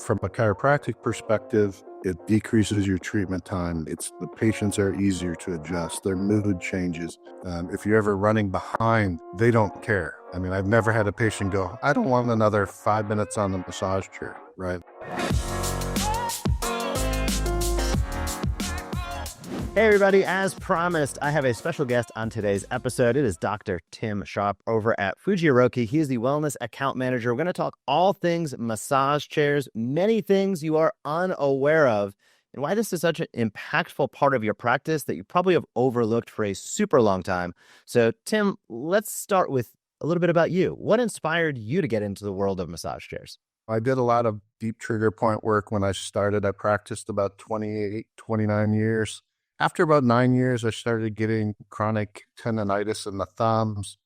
From a chiropractic perspective, it decreases your treatment time. The patients are easier to adjust. Their mood changes. If you're ever running behind, they don't care. I mean, I've never had a patient go, I don't want another 5 minutes on the massage chair, right? Hey everybody, as promised, I have a special guest on today's episode. It is Dr. Tim Sharpe over at Fujiiryoki. He is the wellness account manager. We're going to talk all things massage chairs, many things you are unaware of, and why this is such an impactful part of your practice that you probably have overlooked for a super long time. So Tim, let's start with a little bit about you. What inspired you to get into the world of massage chairs? I did a lot of deep trigger point work when I started. I practiced about 28, 29 years. After about 9 years, I started getting chronic tendonitis in the thumbs.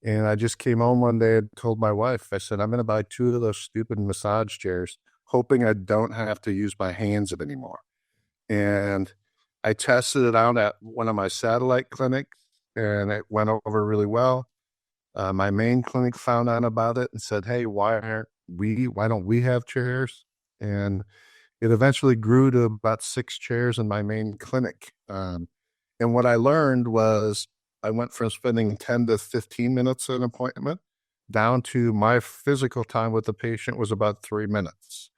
And I just came home one day and told my wife, I said, I'm going to buy 2 of those stupid massage chairs, hoping I don't have to use my hands anymore. And I tested it out at one of my satellite clinics, and it went over really well. My main clinic found out about it and said, hey, why don't we have chairs? And it eventually grew to about 6 chairs in my main clinic. And what I learned was I went from spending 10 to 15 minutes at an appointment down to my physical time with the patient was about 3 minutes.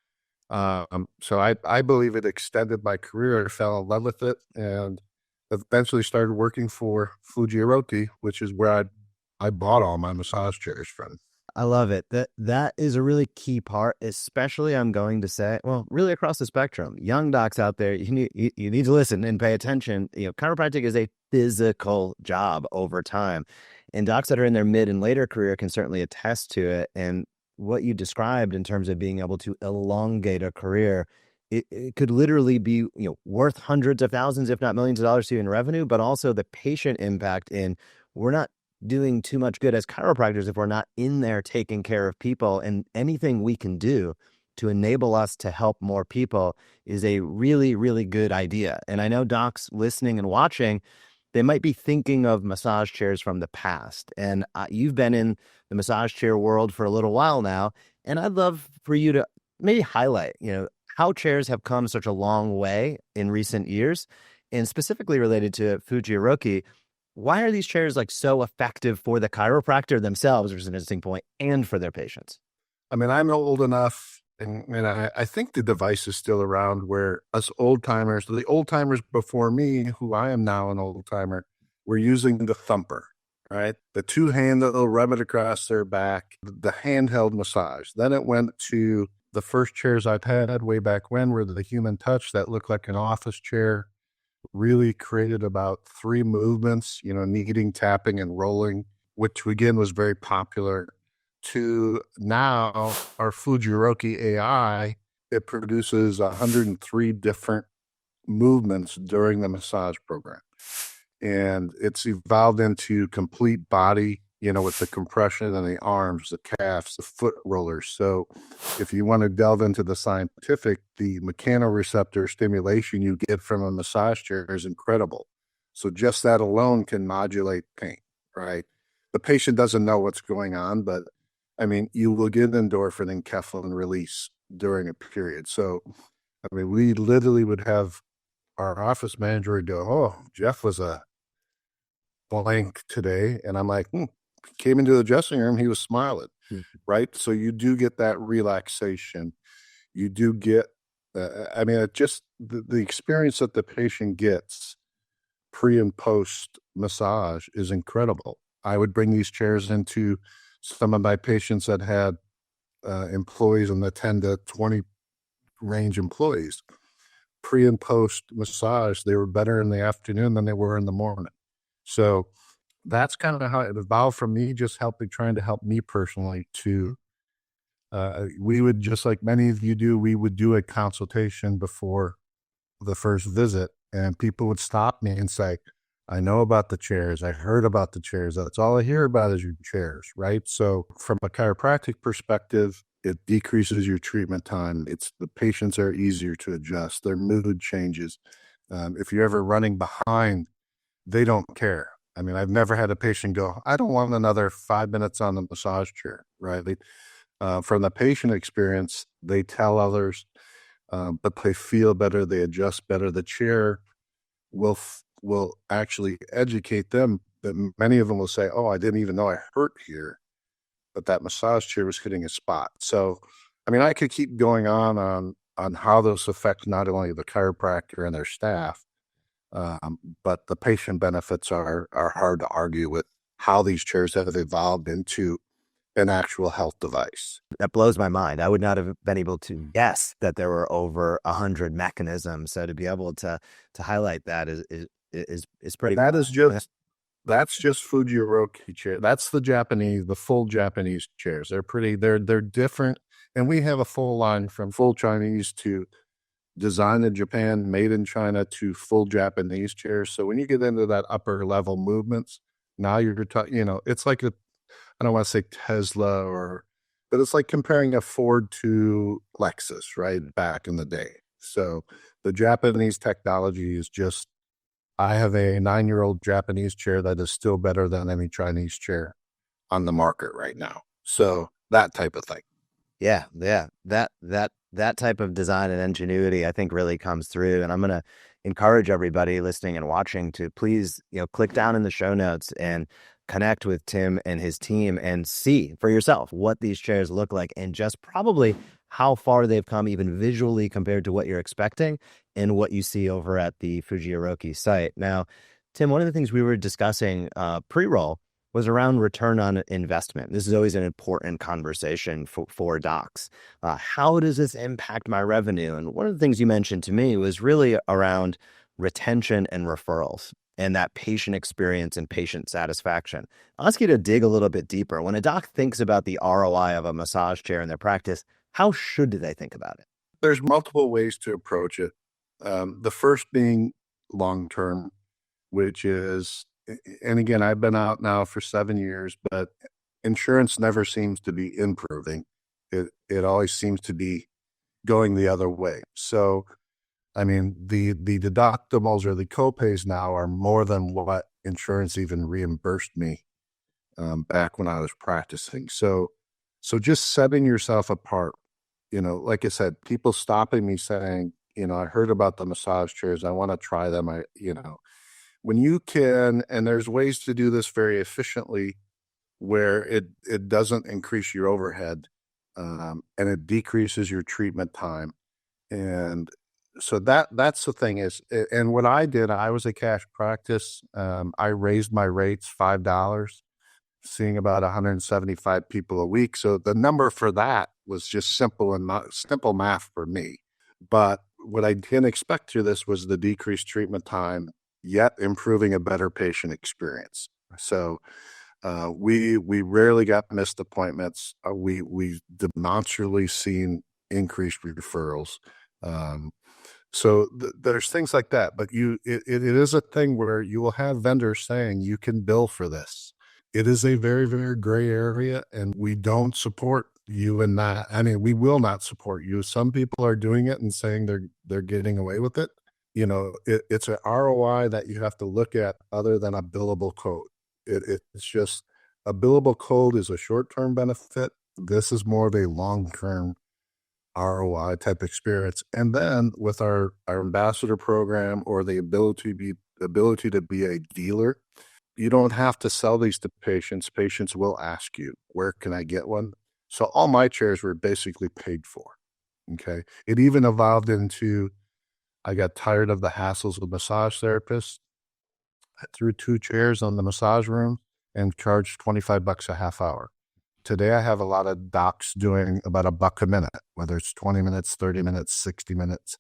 So I believe it extended my career. I fell in love with it and eventually started working for Fujiiryoki, which is where I bought all my massage chairs from. I love it. That is a really key part, especially I'm going to say, well, really across the spectrum. Young docs out there, you need to listen and pay attention. Chiropractic is a physical job over time. And docs that are in their mid and later career can certainly attest to it. And what you described in terms of being able to elongate a career, it could literally be worth hundreds of thousands, if not millions of dollars to you in revenue, but also the patient impact in we're not doing too much good as chiropractors if we're not in there taking care of people, and anything we can do to enable us to help more people is a really, really good idea. And I know docs listening and watching, they might be thinking of massage chairs from the past, and you've been in the massage chair world for a little while now, and I'd love for you to maybe highlight, how chairs have come such a long way in recent years, and specifically related to Fujiiryoki. Why are these chairs so effective for the chiropractor themselves, which is an interesting point, and for their patients? I mean, I'm old enough, and I think the device is still around where us old timers, the old timers before me, who I am now an old timer, were using the thumper, right? The 2-hand that'll rub it across their back, the handheld massage. Then it went to the first chairs I've had way back when were the human touch that looked like an office chair. Really created about 3 movements, kneading, tapping, and rolling, which again was very popular. To now, our Fujiiryoki AI, it produces 103 different movements during the massage program. And it's evolved into complete body, with the compression and the arms, the calves, the foot rollers. So if you want to delve into the scientific, the mechanoreceptor stimulation you get from a massage chair is incredible. So just that alone can modulate pain, right? The patient doesn't know what's going on, but I mean, you will get endorphin and enkephalin release during a period. So, I mean, we literally would have our office manager go, oh, Jeff was a blank today. And I'm like, came into the dressing room, he was smiling, right? So you do get that relaxation. You do get, just the experience that the patient gets pre and post massage is incredible. I would bring these chairs into some of my patients that had employees in the 10 to 20 range employees. Pre and post massage, they were better in the afternoon than they were in the morning. So that's kind of how it evolved from me, just trying to help me personally to, we would, just like many of you do, we would do a consultation before the first visit, and people would stop me and say, I know about the chairs. I heard about the chairs. That's all I hear about is your chairs, right? So from a chiropractic perspective, it decreases your treatment time. The patients are easier to adjust. Their mood changes. If you're ever running behind, they don't care. I mean, I've never had a patient go, I don't want another 5 minutes on the massage chair, right? From the patient experience, they tell others, but they feel better, they adjust better. The chair will actually educate them. That many of them will say, "Oh, I didn't even know I hurt here, but that massage chair was hitting a spot." So, I mean, I could keep going on how those affect not only the chiropractor and their staff, but the patient benefits are hard to argue with how these chairs have evolved into an actual health device. That blows my mind. I would not have been able to guess that there were over 100 mechanisms. So to be able to highlight that is pretty. That is just that's just Fujiiryoki chair. That's the full Japanese chairs. They're different, and we have a full line from full Chinese to designed in Japan, made in China to full Japanese chairs. So when you get into that upper level movements, now you're talking, it's like I don't want to say Tesla but it's like comparing a Ford to Lexus, right? Back in the day. So the Japanese technology is just, I have a 9-year-old Japanese chair that is still better than any Chinese chair on the market right now. So that type of thing. Yeah. That type of design and ingenuity, I think, really comes through. And I'm going to encourage everybody listening and watching to please, click down in the show notes and connect with Tim and his team and see for yourself what these chairs look like and just probably how far they've come even visually compared to what you're expecting and what you see over at the Fujiiryoki site. Now, Tim, one of the things we were discussing pre-roll was around return on investment. This is always an important conversation for docs. How does this impact my revenue? And one of the things you mentioned to me was really around retention and referrals and that patient experience and patient satisfaction. I'll ask you to dig a little bit deeper. When a doc thinks about the ROI of a massage chair in their practice, how should they think about it? There's multiple ways to approach it. The first being long-term, which is, and again, I've been out now for 7 years, but insurance never seems to be improving. It always seems to be going the other way. So, I mean, the deductibles or the copays now are more than what insurance even reimbursed me back when I was practicing. So just setting yourself apart, like I said, people stopping me saying, I heard about the massage chairs. I want to try them. When you can, and there's ways to do this very efficiently where it doesn't increase your overhead, and it decreases your treatment time. And so that's the thing is, and what I did, I was a cash practice. I raised my rates $5, seeing about 175 people a week. So the number for that was just simple math for me. But what I didn't expect through this was the decreased treatment time, yet improving a better patient experience. So we rarely got missed appointments. We demonstrably seen increased referrals. So there's things like that, but it is a thing where you will have vendors saying you can bill for this. It is a very, very gray area, and we don't support you in that. I mean, we will not support you. Some people are doing it and saying they're getting away with it. It's an ROI that you have to look at other than a billable code. It's just a billable code is a short-term benefit. This is more of a long-term ROI type experience. And then with our ambassador program or the ability to be a dealer, you don't have to sell these to patients. Patients will ask you, where can I get one? So all my chairs were basically paid for. Okay. It even evolved into, I got tired of the hassles with massage therapists. I threw 2 chairs on the massage room and charged $25 a half hour. Today, I have a lot of docs doing about $1 a minute, whether it's 20 minutes, 30 minutes, 60 minutes.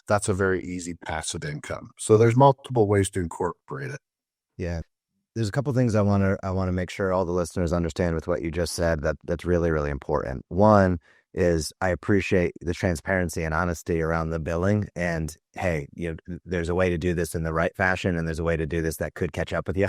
That's a very easy passive income. So there's multiple ways to incorporate it. Yeah. There's a couple of things I want to make sure all the listeners understand with what you just said that's really, really important. One is I appreciate the transparency and honesty around the billing. And hey, there's a way to do this in the right fashion, and there's a way to do this that could catch up with you.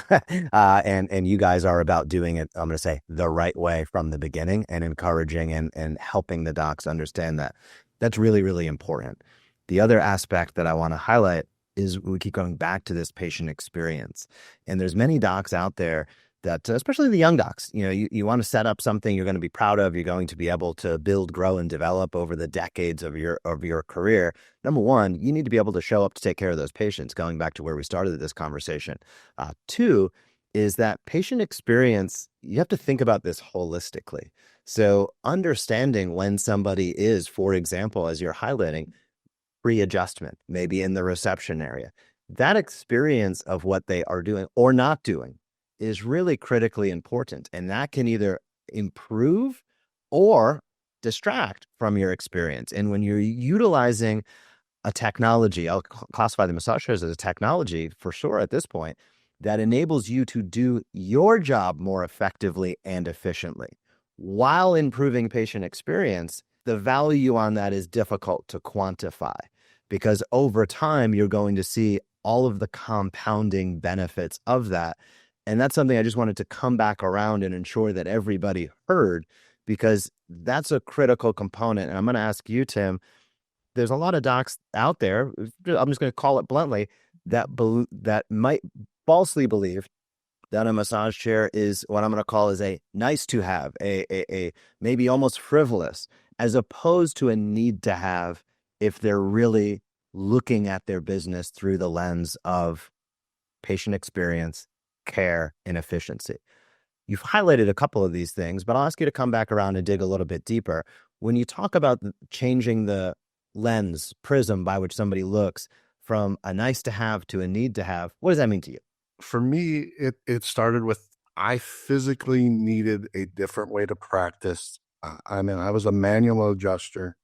And you guys are about doing it, I'm going to say, the right way from the beginning, and encouraging and helping the docs understand that. That's really, really important. The other aspect that I want to highlight is we keep going back to this patient experience. And there's many docs out there that especially the young docs, you want to set up something you're going to be proud of, you're going to be able to build, grow, and develop over the decades of your career. Number one, you need to be able to show up to take care of those patients, going back to where we started this conversation. Two is that patient experience, you have to think about this holistically. So understanding when somebody is, for example, as you're highlighting, pre-adjustment, maybe in the reception area, that experience of what they are doing or not doing is really critically important. And that can either improve or distract from your experience. And when you're utilizing a technology, I'll classify the massage chairs as a technology for sure at this point, that enables you to do your job more effectively and efficiently while improving patient experience. The value on that is difficult to quantify because over time, you're going to see all of the compounding benefits of that. And that's something I just wanted to come back around and ensure that everybody heard, because that's a critical component. And I'm going to ask you, Tim, there's a lot of docs out there, I'm just going to call it bluntly, that might falsely believe that a massage chair is what I'm going to call is a nice to have, a maybe almost frivolous, as opposed to a need to have if they're really looking at their business through the lens of patient experience, care, and efficiency. You've highlighted a couple of these things, but I'll ask you to come back around and dig a little bit deeper. When you talk about changing the lens, prism by which somebody looks from a nice to have to a need to have, what does that mean to you? For me, it started with I physically needed a different way to practice. I was a manual adjuster.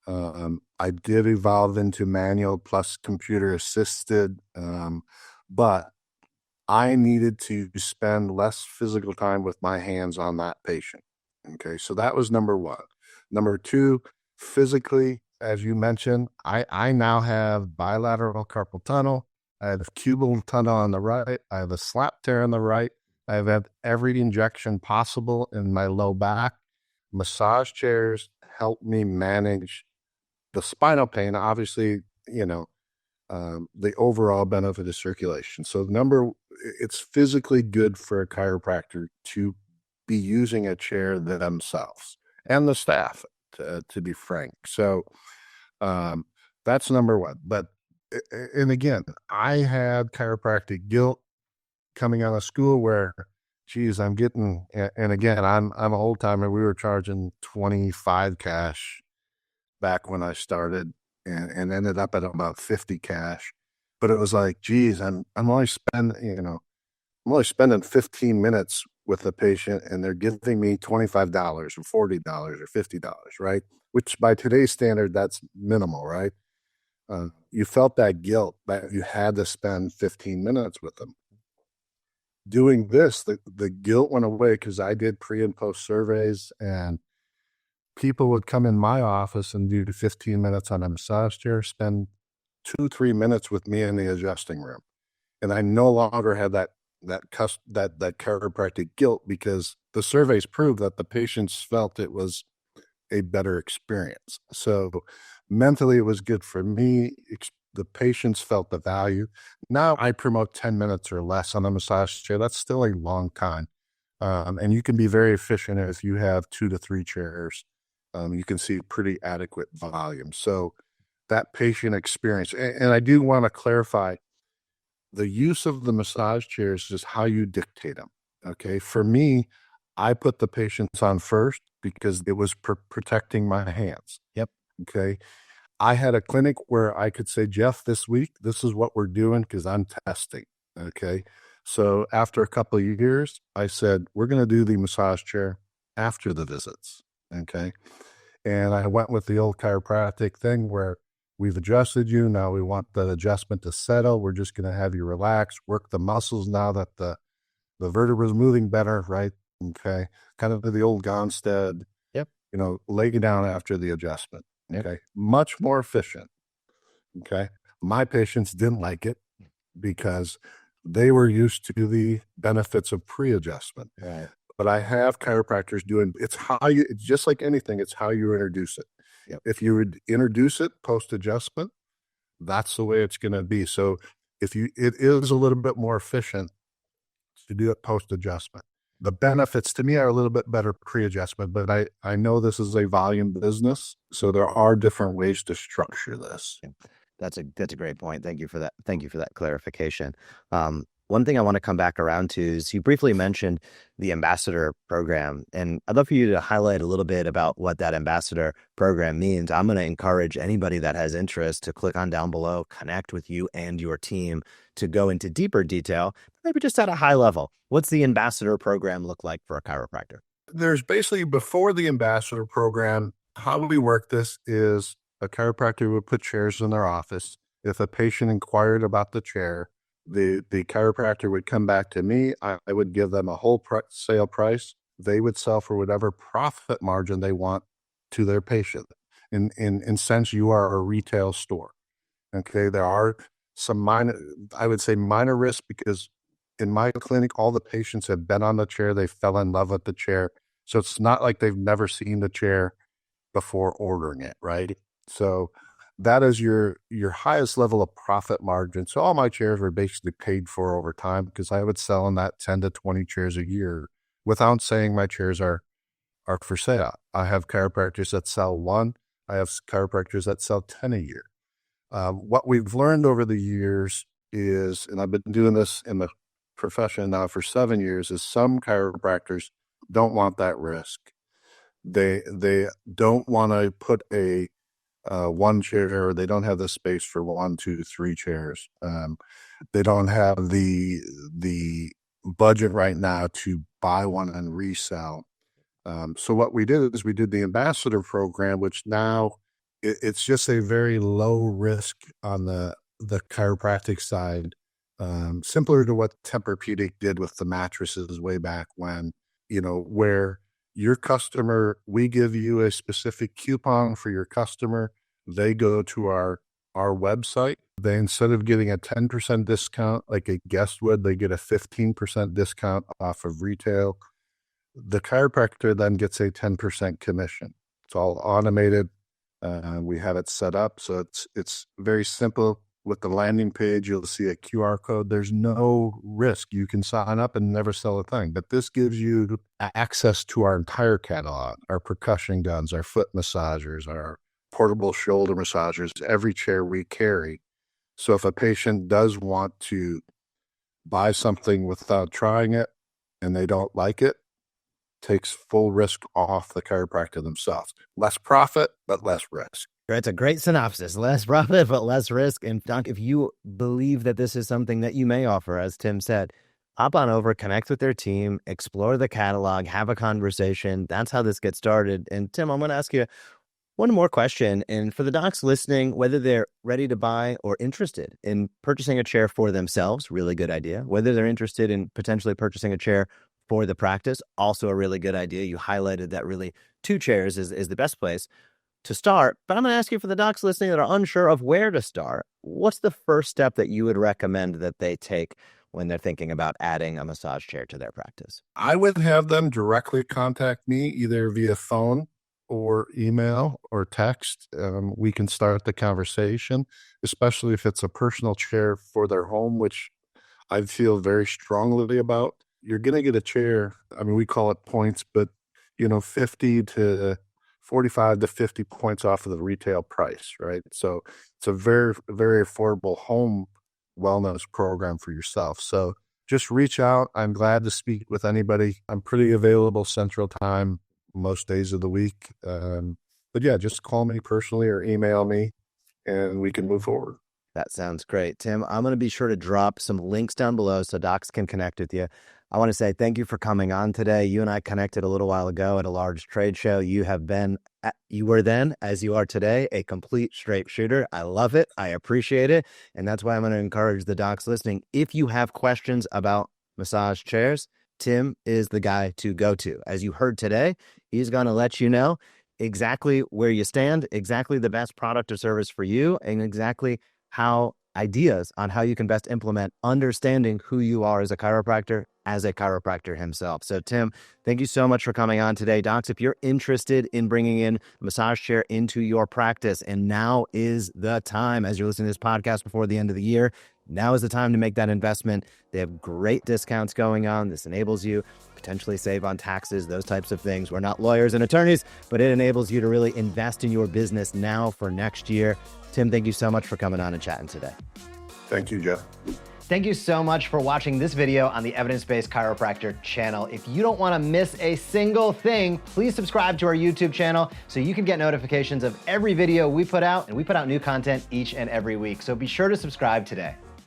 I did evolve into manual plus computer assisted, but I needed to spend less physical time with my hands on that patient. Okay, so that was number one. Number two, physically, as you mentioned, I now have bilateral carpal tunnel. I have cubital tunnel on the right. I have a slap tear on the right. I've had every injection possible in my low back. Massage chairs help me manage the spinal pain. Obviously, the overall benefit is circulation. So it's physically good for a chiropractor to be using a chair themselves and the staff, to be frank. So that's number one. But, and again, I had chiropractic guilt coming out of school where, geez, I'm getting, and again, I'm an old timer. We were charging 25 cash back when I started, and ended up at about 50 cash. But it was like, geez, I'm only spending 15 minutes with the patient, and they're giving me $25 or $40 or $50, right? Which by today's standard, that's minimal, right? You felt that guilt that you had to spend 15 minutes with them. Doing this, the guilt went away because I did pre and post surveys, and people would come in my office and do 15 minutes on a massage chair, spend 2-3 minutes with me in the adjusting room. And I no longer had that chiropractic guilt because the surveys proved that the patients felt it was a better experience. So mentally, it was good for me. The patients felt the value. Now I promote 10 minutes or less on a massage chair. That's still a long time. And you can be very efficient if you have 2 to 3 chairs. You can see pretty adequate volume. So that patient experience, and I do want to clarify, the use of the massage chairs is how you dictate them. Okay. For me, I put the patients on first because it was protecting my hands. Yep. Okay. I had a clinic where I could say, Jeff, this week, this is what we're doing because I'm testing. Okay. So after a couple of years, I said, we're going to do the massage chair after the visits. Okay. And I went with the old chiropractic thing where we've adjusted you. Now we want the adjustment to settle. We're just going to have you relax, work the muscles now that the vertebra is moving better, right? Okay. Kind of the old Gonstead, Yep. lay down after the adjustment. Yep. Okay. Much more efficient. Okay. My patients didn't like it because they were used to the benefits of pre-adjustment. Right. But I have chiropractors doing, it's just like anything, it's how you introduce it. Yep. If you would introduce it post-adjustment, that's the way it's going to be. So it is a little bit more efficient to do it post-adjustment. The benefits to me are a little bit better pre-adjustment, but I know this is a volume business, so there are different ways to structure this. That's a great point. Thank you for that. Thank you for that clarification. One thing I want to come back around to is you briefly mentioned the ambassador program, and I'd love for you to highlight a little bit about what that ambassador program means. I'm going to encourage anybody that has interest to click on down below, connect with you and your team to go into deeper detail, maybe just at a high level. What's the ambassador program look like for a chiropractor? There's basically, before the ambassador program, how we work this is a chiropractor would put chairs in their office. If a patient inquired about the chair, the chiropractor would come back to me. I would give them a whole sale price. They would sell for whatever profit margin they want to their patient. In sense, you are a retail store. Okay, there are some I would say minor risks, because in my clinic, all the patients have been on the chair. They fell in love with the chair. So it's not like they've never seen the chair before ordering it, right? So that is your highest level of profit margin. So all my chairs were basically paid for over time, because I would sell in that 10 to 20 chairs a year without saying my chairs are for sale. I have chiropractors that sell one. I have chiropractors that sell 10 a year. What we've learned over the years is, and I've been doing this in the profession now for 7 years, is some chiropractors don't want that risk. They don't want to put a one chair, or they don't have the space for 1, 2, 3 chairs. They don't have the budget right now to buy one and resell. So what we did is we did the ambassador program, which now it's just a very low risk on the chiropractic side, similar to what Tempur-Pedic did with the mattresses way back when, where your customer, we give you a specific coupon for your customer. They go to our website. They, instead of getting a 10% discount like a guest would, they get a 15% discount off of retail. The chiropractor then gets a 10% commission. It's all automated. We have it set up, so it's very simple. With the landing page, you'll see a QR code. There's no risk. You can sign up and never sell a thing. But this gives you access to our entire catalog, our percussion guns, our foot massagers, our portable shoulder massagers, every chair we carry. So if a patient does want to buy something without trying it and they don't like it, takes full risk off the chiropractor themselves. Less profit, but less risk. It's a great synopsis. Less profit, but less risk. And Doc, if you believe that this is something that you may offer, as Tim said, hop on over, connect with their team, explore the catalog, have a conversation. That's how this gets started. And Tim, I'm going to ask you one more question. And for the docs listening, whether they're ready to buy or interested in purchasing a chair for themselves, really good idea. Whether they're interested in potentially purchasing a chair for the practice, also a really good idea. You highlighted that really 2 chairs is the best place to start. But I'm going to ask you, for the docs listening that are unsure of where to start, what's the first step that you would recommend that they take when they're thinking about adding a massage chair to their practice? I would have them directly contact me, either via phone or email or text. We can start the conversation, especially if it's a personal chair for their home, which I feel very strongly about. You're going to get a chair. I mean, we call it points, but 50 to 45 to 50 points off of the retail price, right? So it's a very, very affordable home wellness program for yourself. So just reach out. I'm glad to speak with anybody. I'm pretty available Central Time most days of the week. But yeah, just call me personally or email me and we can move forward. That sounds great. Tim, I'm going to be sure to drop some links down below so docs can connect with you. I want to say thank you for coming on today. You and I connected a little while ago at a large trade show. You were then, as you are today, a complete straight shooter. I love it. I appreciate it. And that's why I'm going to encourage the docs listening. If you have questions about massage chairs, Tim is the guy to go to. As you heard today, he's going to let you know exactly where you stand, exactly the best product or service for you, and exactly how ideas on how you can best implement understanding who you are as a chiropractor himself. So Tim, thank you so much for coming on today. Docs, if you're interested in bringing in a massage chair into your practice, and now is the time, as you're listening to this podcast before the end of the year, Now is the time to make that investment. They have great discounts going on. This enables you potentially save on taxes, those types of things. We're not lawyers and attorneys, but it enables you to really invest in your business now for next year. Tim, thank you so much for coming on and chatting today. Thank you, Jeff. Thank you so much for watching this video on the Evidence-Based Chiropractor channel. If you don't want to miss a single thing, please subscribe to our YouTube channel so you can get notifications of every video we put out, and we put out new content each and every week. So be sure to subscribe today.